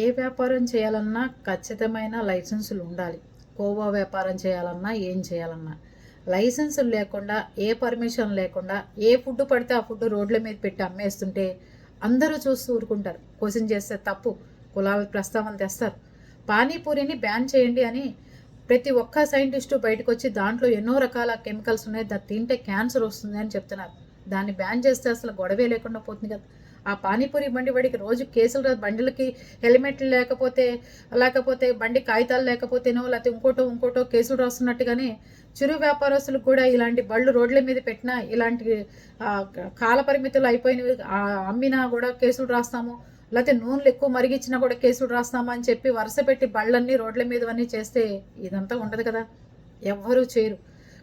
ఏ వ్యాపారం చేయాలన్నా ఖచ్చితమైన లైసెన్సులు ఉండాలి. కోవా వ్యాపారం చేయాలన్నా, ఏం చేయాలన్నా. లైసెన్సులు లేకుండా, ఏ పర్మిషన్ లేకుండా, ఏ ఫుడ్ పడితే ఆ ఫుడ్ రోడ్ల మీద పెట్టి అమ్మేస్తుంటే అందరూ చూస్తూ ఊరుకుంటారు. క్వశ్చన్ చేస్తే తప్పు, కులాల ప్రస్తావన తెస్తారు. పానీపూరిని బ్యాన్ చేయండి అని ప్రతి ఒక్క సైంటిస్టు బయటకు వచ్చి దాంట్లో ఎన్నో రకాల కెమికల్స్ ఉన్నాయి, దాన్ని తింటే క్యాన్సర్ వస్తుంది అని చెప్తున్నారు. దాన్ని బ్యాన్ చేస్తే అసలు గొడవే లేకుండా పోతుంది కదా. ఆ పానీపూరి బండి వాడికి రోజు కేసులు బండిలకి హెల్మెట్లు లేకపోతే బండి కాగితాలు లేకపోతేనో లేకపోతే ఇంకోటో కేసులు రాస్తున్నట్టుగానే చిరు వ్యాపారస్తులకు కూడా ఇలాంటి బళ్ళు రోడ్ల మీద పెట్టినా ఇలాంటి కాల పరిమితులు అయిపోయినవి అమ్మినా కూడా కేసులు రాస్తాము, లేకపోతే నూనెలు ఎక్కువ మరిగించినా కూడా కేసులు రాస్తాము అని చెప్పి వరుస పెట్టి బళ్ళన్నీ రోడ్ల మీదవన్నీ చేస్తే ఇదంతా ఉండదు కదా. ఎవ్వరూ చేయరు.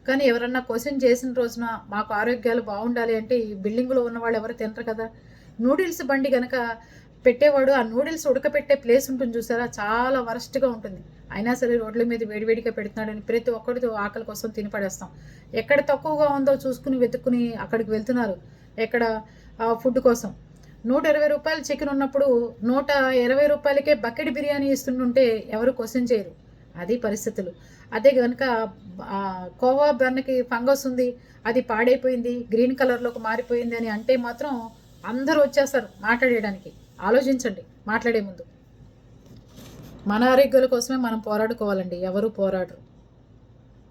కానీ ఎవరన్నా క్వశ్చన్ చేసిన రోజున మాకు ఆరోగ్యాలు బాగుండాలి అంటే ఈ బిల్డింగ్లో ఉన్న వాళ్ళు ఎవరు తినరు కదా. నూడిల్స్ బండి కనుక పెట్టేవాడు ఆ నూడిల్స్ ఉడకపెట్టే ప్లేస్ ఉంటుంది చూసారా, చాలా వరస్ట్గా ఉంటుంది. అయినా సరే రోడ్ల మీద వేడివేడిగా పెడుతున్నాడని ప్రతి ఒక్కరితో ఆకలి కోసం తిని పడేస్తాం. ఎక్కడ తక్కువగా ఉందో చూసుకుని వెతుక్కుని అక్కడికి వెళ్తున్నారు ఎక్కడ ఫుడ్ కోసం. 120 రూపాయలు చికెన్ ఉన్నప్పుడు 120 రూపాయలకే బకెట్ బిర్యానీ ఇస్తుంటుంటే ఎవరు క్వశ్చన్ చేయరు. అది పరిస్థితులు. అదే కనుక కోవా బన్నకి ఫంగస్ ఉంది, అది పాడైపోయింది, గ్రీన్ కలర్లోకి మారిపోయింది అని అంటే మాత్రం అందరూ వచ్చేస్తారు మాట్లాడేయడానికి. ఆలోచించండి మాట్లాడే ముందు. మన ఆరోగ్యాల కోసమే మనం పోరాడుకోవాలండి, ఎవరు పోరాడరు.